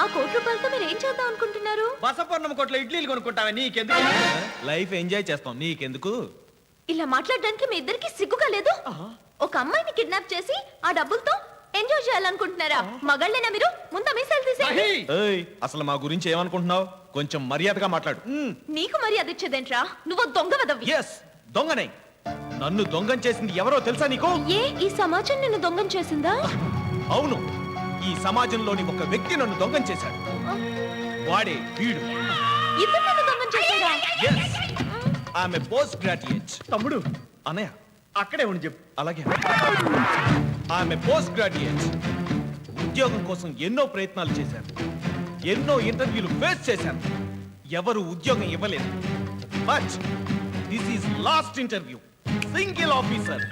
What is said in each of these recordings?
ఆ ₹1 మీరు ఏం చేద్దాం అనుకుంటున్నారు? బసపర్ణం కొట్లో ఇడ్లీలు కొనుక్కుంటావే నీకెందుకు? లైఫ్ ఎంజాయ్ చేస్తాం, నీకెందుకు? ఇలా మాట్లాడడానికి మీ ఇద్దరికి సిగ్గుగా లేదు? ఒక అమ్మాయిని కిడ్నాప్ చేసి ఆ డబ్బులతో ఎంజాయ్ చేయాలనుకుంటున్నారా? మగాళ్ళేనా మీరు? ముందు మీసాలు తీసేయండి. ఏయ్, అసలు మా గురించి ఏమనుకుంటున్నావు? కొంచెం మర్యాదగా మాట్లాడు. నీకు మర్యాద ఇచ్చేదేంట్రా? నువ్వు దొంగ వదవి. ఎస్, దొంగనే. నన్ను దొంగం చేసింది ఎవరో తెలుసా నీకు? ఏ ఈ సమాజం నిన్ను దొంగం చేసిందా? అవును, ఈ సమాజంలోని ఒక వ్యక్తి నన్ను దొంగం చేశాడు. వాడే వీడు. ఇద్దరు నన్ను దొంగం చేశాడా? ఎస్, ఆమె పోస్ట్ గ్రాడ్యుయేట్. తమ్ముడు అన్నయ్య అక్కడే ఉండి చెప్పు. అలాగే. ఆమె పోస్ట్ గ్రాడ్యుయేట్. ఉద్యోగం కోసం ఎన్నో ప్రయత్నాలు చేశారు, ఎన్నో ఇంటర్వ్యూలు ఫేస్ చేశారు. ఎవరు ఉద్యోగం ఇవ్వలేదు. But this is lost interview. Single officer.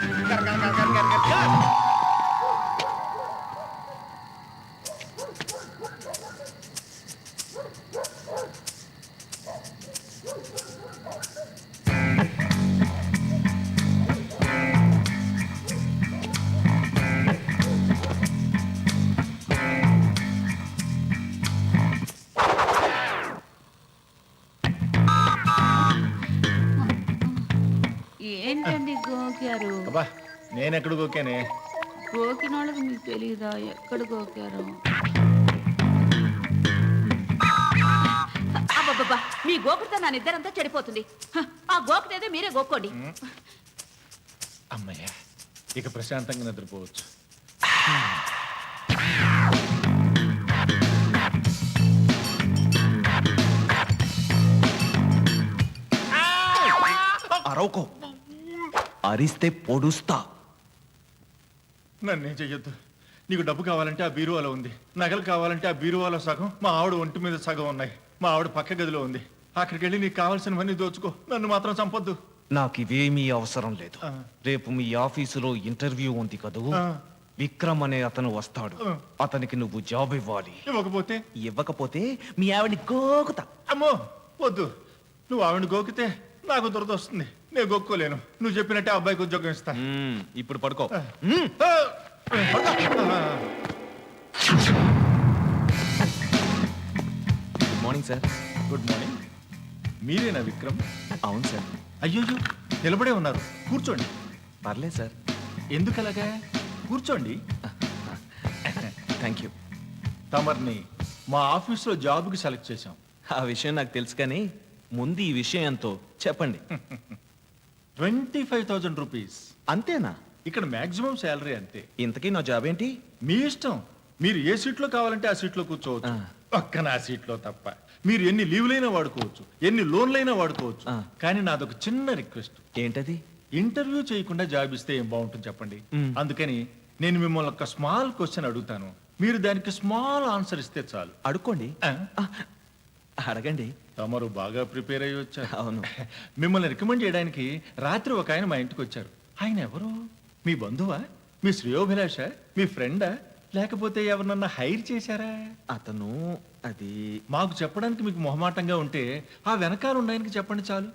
ఏంటండి గోకారు? అబ్బా నేనెక్కడ గోకానే? గోకిన వాళ్ళకి మీకు తెలీదా ఎక్కడ గోకారు? అబ్బబ్బబ్బా, మీ గోకుడితో నా నిద్రంతా చెడిపోతుంది. ఆ గోకునేదో మీరే గోక్కోండి. అమ్మయ్య, ఇక ప్రశాంతంగా నిద్రపోవచ్చు. అరవకో, అరిస్తే పొడుస్తా. నన్నేం చెయ్యొద్దు. నీకు డబ్బు కావాలంటే ఆ బీరువాలో ఉంది, నగలు కావాలంటే ఆ బీరువాలో సగం, మా ఆవిడ ఒంటి మీద సగం ఉన్నాయి. మా ఆవిడ పక్క గదిలో ఉంది. అక్కడికి వెళ్ళి నీకు కావాల్సినవన్నీ దోచుకో. నన్ను మాత్రం చంపొద్దు. నాకు ఇవేమీ అవసరం లేదు. రేపు మీ ఆఫీసులో ఇంటర్వ్యూ ఉంది కదూ. విక్రమ్ అనే అతను వస్తాడు. అతనికి నువ్వు జాబ్ ఇవ్వాలి. ఇవ్వకపోతే మీ ఆవిడని గోకుతా. అమ్మో వద్దు. నువ్వు ఆవిడని గోకితే నాకు దురద వస్తుంది. నేను గొక్కోలేను. నువ్వు చెప్పినట్టే అబ్బాయికి ఉద్యోగం ఇస్తా. ఇప్పుడు పడుకో. Good morning sir. Good morning. మీరేనా విక్రమ్? అవును సార్. అయ్యో, నిలబడే ఉన్నారు. కూర్చోండి. పర్లేదు సార్. ఎందుకలాగా? కూర్చోండి. Thank you. తమర్ని మా ఆఫీస్లో జాబ్కి సెలెక్ట్ చేశాం. ఆ విషయం నాకు తెలుసు, కానీ ముందు ఈ విషయం ఎంతో చెప్పండి. 25,000 రూపీస్. అంతేనా? ఇక్కడ మాక్సిమం శాలరీ అంతే. ఇంతకీ నా జాబ్ ఏంటి? మీ ఇష్టం. మీరు ఏ సీట్లో కావాలంటే ఆ సీట్లో కూర్చోవచ్చు. పక్కన ఆ సీట్లో తప్ప. మీరు ఎన్ని లీవ్లైనా వాడుకోవచ్చు, ఎన్ని లోన్లైనా వాడుకోవచ్చు. కానీ నాదొక చిన్న రిక్వెస్ట్. ఏంటది? ఇంటర్వ్యూ చేయకుండా జాబ్ ఇస్తే ఏం బాగుంటుంది చెప్పండి. అందుకని నేను మిమ్మల్ని ఒక స్మాల్ క్వశ్చన్ అడుగుతాను. మీరు దానికి స్మాల్ ఆన్సర్ ఇస్తే చాలు. అడుక్కోండి. అడగండి. తమరు బాగా ప్రిపేర్ అయ్యి వచ్చారు. అవును. మిమ్మల్ని రికమెండ్ చేయడానికి రాత్రి ఒక ఆయన మా ఇంటికి వచ్చారు. ఆయన ఎవరు? మీ బంధువా? మీ శ్రేయోభిలాష? మీ ఫ్రెండా? లేకపోతే ఎవరినన్నా హైర్ చేశారా? అతను అది మాకు చెప్పడానికి మీకు మొహమాటంగా ఉంటే ఆ వెనకాల ఉన్న ఆయనకి చెప్పండి చాలు.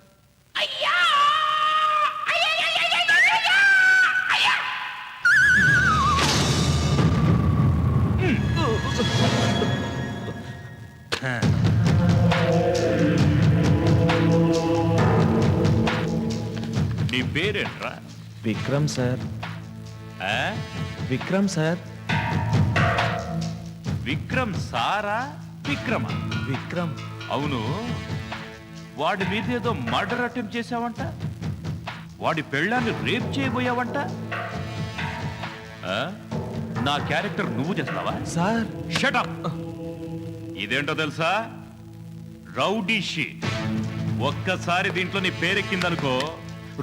నీ పేరేంట్రా? విక్రమ్ సార్. విక్రమ్ సార్. విక్రమ్ సారా? విక్రమా? విక్రమ్. అవును, వాడి మీద ఏదో మర్డర్ అటెంప్ట్ చేశావంట. వాడి పెళ్ళాన్ని రేప్ చేయబోయావంట. నా క్యారెక్టర్ నువ్వు చేస్తావా? Sir shut up. ఇదేంటో తెలుసా? Rowdy sheet. ఒక్కసారి దీంట్లో నీ పేరెక్కిందనుకో,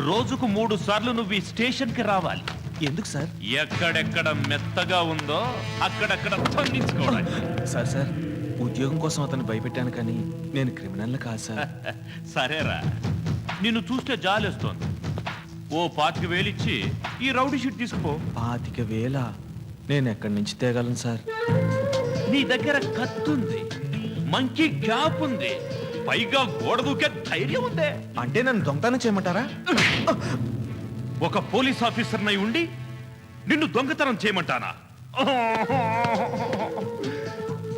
రోజుకు 3 సార్లు నువ్వు ఈ స్టేషన్ కి రావాలి. ఎందుకు సార్? ఎక్కడెక్కడ మెత్తగా ఉందో అక్కడక్కడ తొంగించుకోవాలి. సార్ సార్, ఉద్యోగం కోసం అతను భయపెట్టాను, కానీ నేను క్రిమినల్ కాదు సార్. సరేరా, నిన్ను చూస్తే జాలేస్తోంది. ఓ 25,000 ఇచ్చి ఈ రౌడీ షీట్ తీసుకుపో. 25,000? నేను ఎక్కడి నుంచి తేగలను సార్? నీ దగ్గర కత్తుంది, మంకీ క్యాప్ ఉంది, పైగా గోడ దూకే ధైర్యం ఉందే. అంటే నన్ను దొంగతనం చేయమంటారా? ఒక పోలీస్ ఆఫీసర్ నై ఉండి నిన్ను దొంగతనం చేయమంటానా?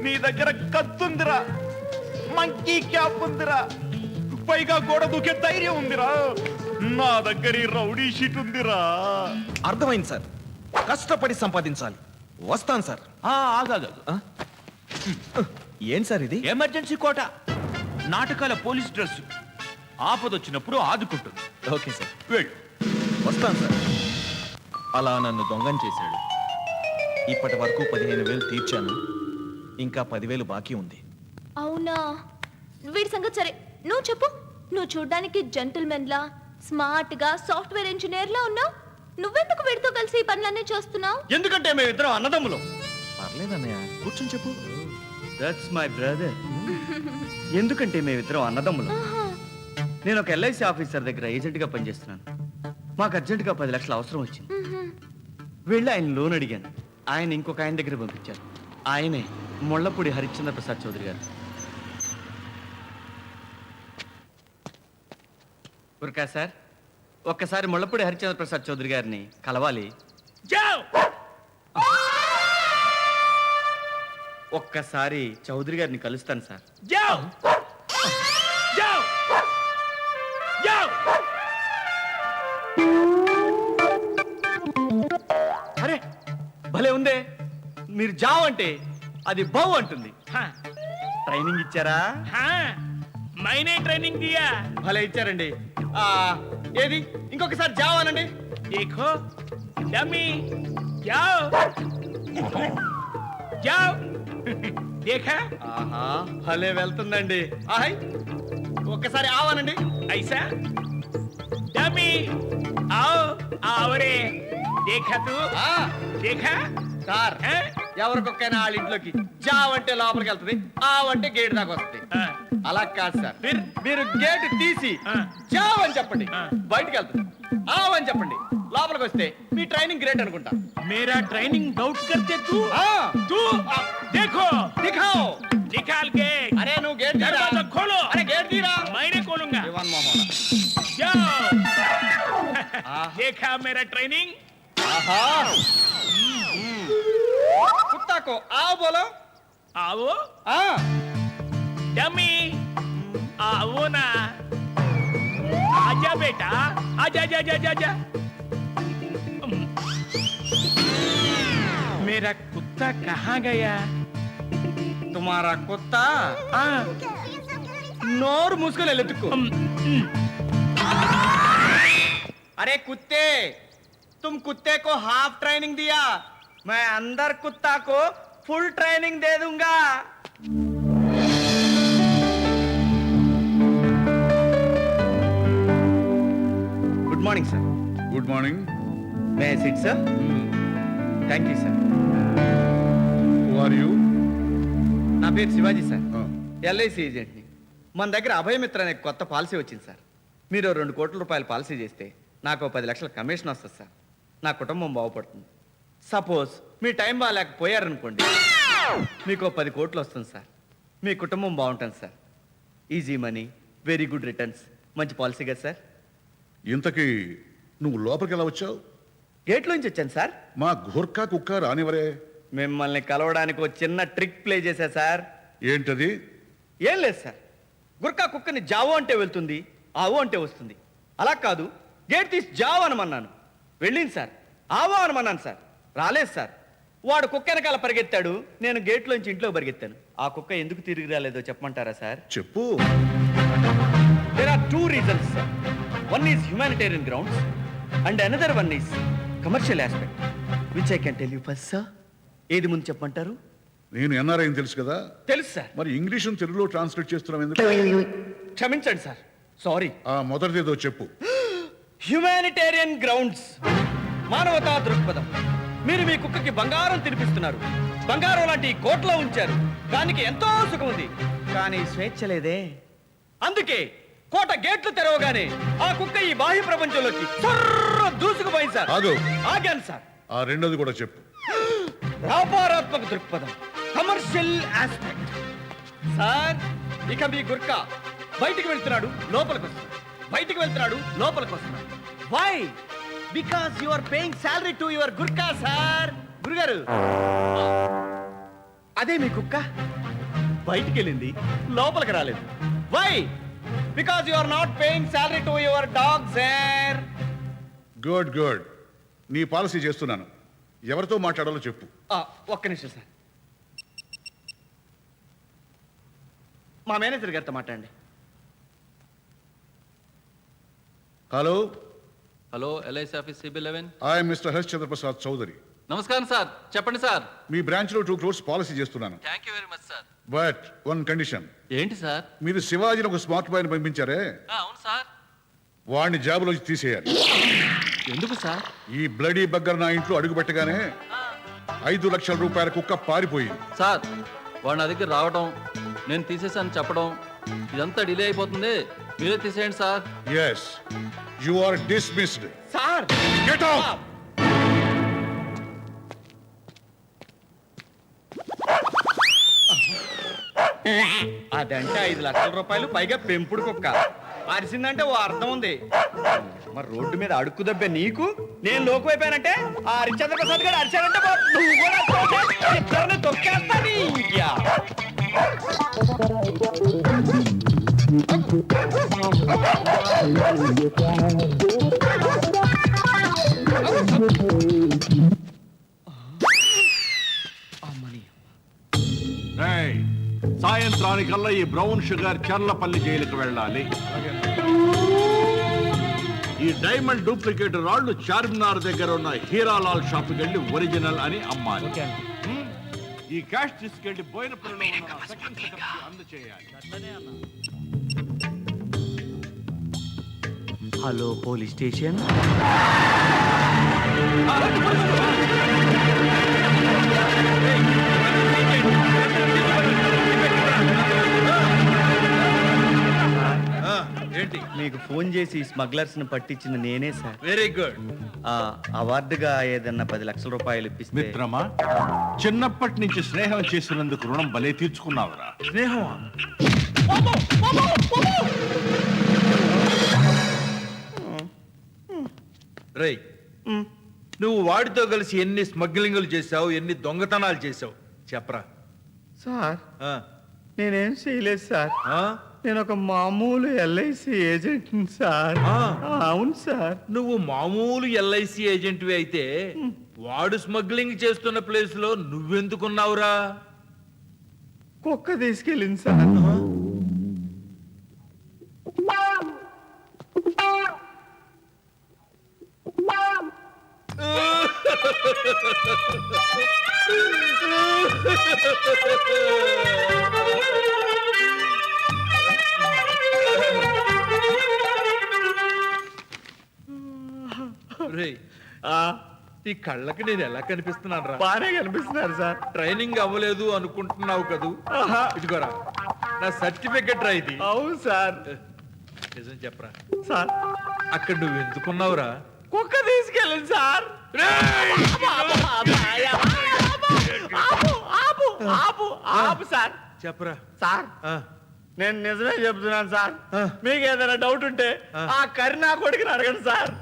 నీ దగ్గర కత్తుందిరా, మంకీ క్యాప్ ఉందిరా, పైగా గోడ దూకే ధైర్యం ఉందిరా. నా దగ్గర ఈ రౌడీ షీట్ ఉందిరా. అర్థమైంది సార్, కష్టపడి సంపాదించాలి. వస్తాను సార్. ఆగాదు, ఏం సార్ ఇది? ఎమర్జెన్సీ కోట, నాటకాల పోలీస్ డ్రెస్, ఆపదొచ్చినప్పుడు ఆదుకుంటుంది. ఓకే సార్, వెళ్ళు. వస్తాను సార్. అలా నన్ను దొంగని చేశాడు. ఇప్పటి వరకు 15,000 తీర్చాను, ఇంకా 10,000 బాకీ ఉంది. అవునా, వీడి సంగతి సరే. నువ్వు చెప్పు. నువ్వు చూడ్డానికి జెంటిల్మెన్ లా, స్మార్ట్ గా, సాఫ్ట్వేర్ ఇంజనీర్ లా ఉన్నావు. నువ్వెందుకు వీడితో కలిసి ఈ పనులన్నీ చేస్తున్నావు? ఎందుకంటే మేమిద్దరం అన్నదమ్ములం. పర్లేదన్నయ్య, కూర్చొని చెప్పు. That's my brother. ఎందుకంటే మేమిద్దరం అన్నదమ్ములం. నేను ఒక LIC ఆఫీసర్ దగ్గర ఏజెంట్గా పనిచేస్తున్నాను. మాకు అర్జెంటుగా 10 లక్షలు అవసరం వచ్చింది. వెళ్ళి ఆయన లోన్ అడిగాను. ఆయన ఇంకొక ఆయన దగ్గర పంపించారు. ఆయనే ముళ్ళపూడి హరిశ్చంద్ర ప్రసాద్ చౌదరి గారు. గుర్కా సార్, ఒక్కసారి ముళ్ళపూడి హరిశ్చంద్ర ప్రసాద్ చౌదరి గారిని కలవాలి. ఒక్కసారి చౌదరి గారిని కలుస్తాను సార్. అరే భలే ఉందే. మీరు జావ్ అంటే అది బౌ అంటుంది. ట్రైనింగ్ ఇచ్చారా? మైనే ట్రైనింగ్ దియా. భలే ఇచ్చారండి. ఏది ఇంకొకసారి జావ్ అనండి. देखो डमी जाओ जाओ देखा ఆహా భలే వెళ్తుందండి. ఆహై ఒక్కసారి ఆవనండి. ऐसा डमी आओ आओ रे देखा तू देखा సార్ हैं? ఎవరికొక్కైనా వాళ్ళ ఇంట్లోకి జావ్ అంటే లోపలికి వెళ్తుంది, ఆవ్ అంటే గేట్ దాకా వస్తుంది. हाँ, అలా కాదు సార్. फिर మీరు గేట్ తీసి జావ్ అని చెప్పండి, బయటికి వెళ్తుంది. ఆవ్ అని చెప్పండి, లోపలికి వస్తే మీ ట్రైనింగ్ గ్రేట్ అనుకుంటా. मेरा ट्रेनिंग डाउट करते तू तू देखो దిఖాओ. निकाल के అరే నువ్వు గేట్ తీరా. दरवाजा खोलो అరే గేట్ తీరా. मैंने खोलूंगा దివాన్ మోహన్. जाओ आहा। देखा मेरा ट्रेनिंग ఆహా కుత్తా కో ఆవ్ బోలో. आओ ఆ डमी आओ ना आजा बेटा आजा जा जा जा जा मेरा कुत्ता कहाँ गया? తుమారా కుత్తా हाँ, నోరు మూసుకొని వెళ్ళెత్తుకో. अरे कुत्ते, तुम कुत्ते को हाफ ट्रेनिंग दिया, मैं अंदर कुत्ता को फुल ट्रेनिंग दे दूंगा. Good morning sir. Good morning. May I sit sir? Thank you sir. Who are you? నా పేరు శివాజీ సార్, LIC ఏజెంట్ని. మన దగ్గర అభయమిత్ర అనే కొత్త పాలసీ వచ్చింది సార్. మీరు 2 కోట్ల రూపాయల పాలసీ చేస్తే నాకు 10 లక్షల కమిషన్ వస్తుంది సార్. నా కుటుంబం బాగుపడుతుంది. సపోజ్ మీ టైం బాగాలేకపోయారనుకోండి, మీకు 10 కోట్లు వస్తుంది సార్. మీ కుటుంబం బాగుంటుంది sir. Easy money, very good returns, మంచి పాలసీ కదా సార్. ఇంతకీ నువ్వు లోపలికి ఎలా వచ్చావు? గేట్లోంచి వచ్చాను సార్. మా గోర్ఖా కుక్క రానివరే. మిమ్మల్ని కలవడానికి ఒక చిన్న ట్రిక్ ప్లే చేశా సార్. ఏంటది? ఏం లేదు సార్, గుర్కా కుక్కని జావో అంటే వెళ్తుంది, ఆవో అంటే వస్తుంది. అలా కాదు, గేట్ తీసి జావో అనమన్నాను, వెళ్ళింది సార్. ఆవో అనమన్నాను సార్, రాలేదు సార్. వాడు కుక్క వెనకాల పరిగెత్తాడు, నేను గేట్లోంచి ఇంట్లో పరిగెత్తాను. ఆ కుక్క ఎందుకు తిరిగి రాలేదో చెప్పమంటారా సార్? చెప్పు. There are 2 reasons, sir. One is humanitarian grounds and another one is commercial aspect, which I can tell you first, sir. ఏది ముందు చెప్పమంటారు? నేను NRI అని తెలుసు కదా. తెలుసు సార్. మరి ఇంగ్లీష్ తెలుగులో ట్రాన్స్లేట్ చేస్తున్నాం ఎందుకు? క్షమించండి సార్, సారీ. ఆ మొదటిదేదో చెప్పు. హ్యుమానిటేరియన్ గ్రౌండ్స్, మానవతా దృక్పథం. మీరు మీ కుక్కకి బంగారం తినిపిస్తున్నారు, బంగారం లాంటి ఈ కోట్లో ఉంచారు, దానికి ఎంతో సుఖం ఉంది, కానీ స్వేచ్ఛ లేదే. అందుకే కోట గేట్లు తెరవగానే ఆ కుక్క ఈ బాహ్య ప్రపంచంలోకి దూసుకుపోయింది సార్. ఆగు. ఆగాను సార్. ఆ రెండోది కూడా చెప్పు. వ్యాపారాత్మక దృక్పథం, కమర్షియల్ ఆస్పెక్ట్. సార్, ఇక మీ గుర్కా బయటికి వెళ్తున్నాడు, లోపలికి వస్తున్నాడు, బయటికి వెళ్తున్నాడు, లోపలికి వస్తున్నాడు. Why? Because you are paying salary to your Gurkha sir. గురుగారు, అదే మీ కుక్క బయటికి వెళ్ళింది, లోపలికి రాలేదు. Why? Because you are not paying salary to your dog sir. Good good. నీ పాలసీ చేస్తున్నాను. ఎవరితో మాట్లాడాలో చెప్పు. ఒక్క నిమిషం సార్, మా మేనేజర్ గారితో మాట్లాడండి. Hello, hello, LIC office CB11. I'm mister Harsh Chandraprasad Chowdary. నమస్కారం సార్, చెప్పండి సార్. మీ బ్రాంచ్లో 2 crores పాలసీ చేస్తున్నాను. Thank you very much sir. But one condition. ఏంటి సార్? మీరు శివాజీని ఒక స్మార్ట్ బాయ్ని పంపించారే, అవును సార్. వాడిని జాబులోంచి తీసేయాలి. ఎందుకు సార్? ఈ బ్లడీ బగ్గర్ నా ఇంట్లో అడుగు పెట్టగానే 5 లక్షల రూపాయల కుక్క పారిపోయింది. సార్, వాడు నా దగ్గర రావడం, నేను తీసేసాను చెప్పడం, ఇదంతా డిలే అయిపోతుంది. మీరే తీసేయండి sir. Yes, you are dismissed. Sir get out. అదంటే 5 లక్షల రూపాయలు, పైగా పెంపుడు కుక్క. అరిసిందంటే ఓ అర్థం ఉంది. మరి రోడ్డు మీద అడుక్కు దబ్బే నీకు నేను లోకు అయిపోయానంటే ఆ హరిశ్చంద్ర ప్రసాద్ గారు అరిచాడంటే నువ్వు కూడా ఇద్దరిని తొక్కేస్తా నీ. యా. సాయంత్రానికల్లా ఈ బ్రౌన్ షుగర్ చర్లపల్లి జైలుకు వెళ్ళాలి. ఈ డైమండ్ డూప్లికేట్ రాళ్లు చార్మినార్ దగ్గర ఉన్న హీరాలాల్ షాప్కి వెళ్ళి ఒరిజినల్ అని అమ్మాలి. ఈ క్యాష్ తీసుకెళ్లి బోయినపల్లిలో ఉన్న సెకండ్ సెటప్ కి అందజేయాలి. Hello police station. ఏంటి? మీకు ఫోన్ చేసి స్మగ్లర్స్ ని పట్టించింది నేనే సార్. Very good. అవార్డుగా ఏదన్నా 10 లక్షల రూపాయలు ఇప్పిస్తే. మిత్రమా, చిన్నప్పటి నుంచి స్నేహం చేసినందుకు రుణం భలే తీర్చుకున్నావురా. స్నేహమా? రేయ్, నువ్వు వాడితో కలిసి ఎన్ని స్మగ్లింగులు చేసావు, ఎన్ని దొంగతనాలు చేసావు చెప్పరా. సార్ ఆ, నేనేం చేయలేదు సార్. ఆ? నేను ఒక మామూలు LIC ఏజెంట్ సార్. ఆ. అవును సార్. నువ్వు మామూలు LIC ఏజెంట్వి అయితే వాడు స్మగ్లింగ్ చేస్తున్న ప్లేస్ లో నువ్వెందుకున్నావురా? కుక్క తీసుకెళ్ళింది సార్. రేయ్, ఈ కళ్ళకి నేను ఎలా కనిపిస్తున్నాను రా? బాగానే కనిపిస్తున్నారు సార్. ట్రైనింగ్ అవ్వలేదు అనుకుంటున్నావు కదూ? ఇదిగోరా నా సర్టిఫికెట్ రా ఇది. అవును సార్. నిజం చెప్పరా, సార్ అక్కడ నువ్వు ఎందుకున్నావురా? కుక్క తీసుకెళ్ళింది సార్. ఆపు సార్. చెప్పరా. సార్ ఆ, నేను నిజమే చెప్తున్నాను సార్. ఆ. మీకు ఏదైనా డౌట్ ఉంటే ఆ కరీనా కొడుకుని అడగండి సార్.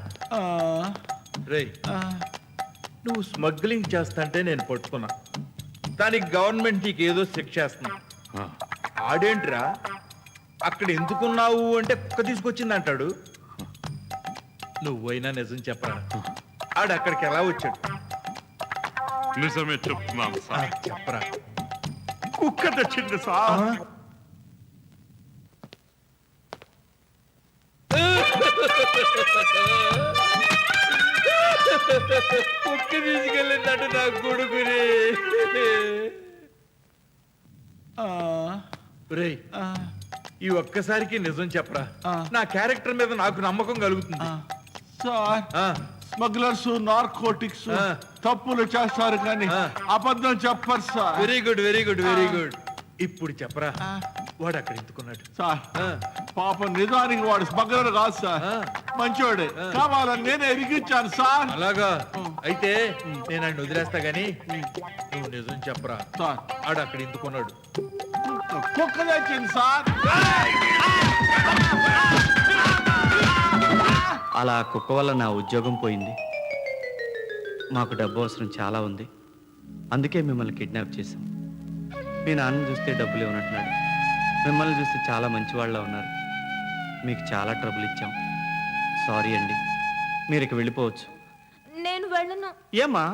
రేయ్, నువ్వు స్మగ్లింగ్ చేస్తాంటే నేను పట్టుకున్నా, దానికి గవర్నమెంట్ నీకు ఏదో శిక్ష చేస్తున్నా. ఆడేంట్రా అక్కడ ఎందుకున్నావు అంటే కుక్క తీసుకొచ్చింది అంటాడు. నువ్వైనా నిజం చెప్పరా, ఆడు అక్కడికి ఎలా వచ్చాడు? నిజమే చెప్తున్నాను సార్. చెప్పరా. కుక్క తెచ్చింది సార్. కుక్క తీసుకెళ్ళిందంటే నా కొడుకుని. రేయ్, ఈ ఒక్కసారికి నిజం చెప్పరా, నా క్యారెక్టర్ మీద నాకు నమ్మకం కలుగుతుంది. సార్, ఆ, స్మగ్లర్స్ నార్కోటిక్స్ ఆ. తప్పులు చేస్తారు కానీ ఆ. అబద్ధం చెప్పరు sir. Very good, very good, very good. ఇప్పుడు చెప్పరా, వాడు అక్కడ ఎందుకున్నాడు? సార్, ఆ, పాప నిజానికి వాడు స్మగ్లర్ కాదు సార్, ఆ. మంచోడే. కావాలని నేనే ఎరిగించాను సార్. అలాగా అయితే నేను ఆయన వదిలేస్తా గాని నువ్వు నిజం చెప్పరా, సార్, ఆడు అక్కడ ఎందుకున్నాడు? కుక్క తెచ్చింది సార్. అలా కుక్క వల్ల నా ఉద్యోగం పోయింది. మాకు డబ్బు అవసరం చాలా ఉంది, అందుకే మిమ్మల్ని కిడ్నాప్ చేశాం. మీ నాన్న చూస్తే డబ్బులు ఇవ్వనంటున్నాడు. మిమ్మల్ని చూస్తే చాలా మంచి వాళ్ళ ఉన్నారు. మీకు చాలా ట్రబుల్ ఇచ్చాం. సారీ అండి. మీరు ఇక వెళ్ళిపోవచ్చు. నేను వెళ్ళను. ఏమ్మా?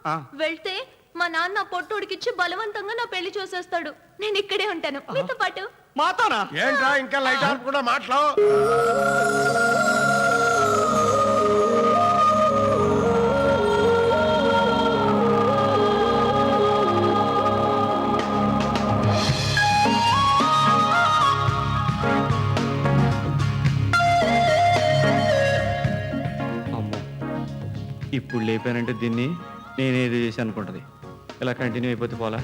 ఆ, వెళ్తే మా నాన్న పొట్టోడికిచ్చి బలవంతంగా నా పెళ్లి చూసేస్తాడు. నేను ఇక్కడే ఉంటాను మీతో పాటు. మాతోనా? ఏంట్రా ఇంకా లైట్ ఆఫ్ కూడా మాటలు? అమ్మో, ఇప్పుడు లేపానంటే దీన్ని నేనేది చేసి అనుకుంటుంది. ఇలా కంటిన్యూ అయిపోతే పోలా.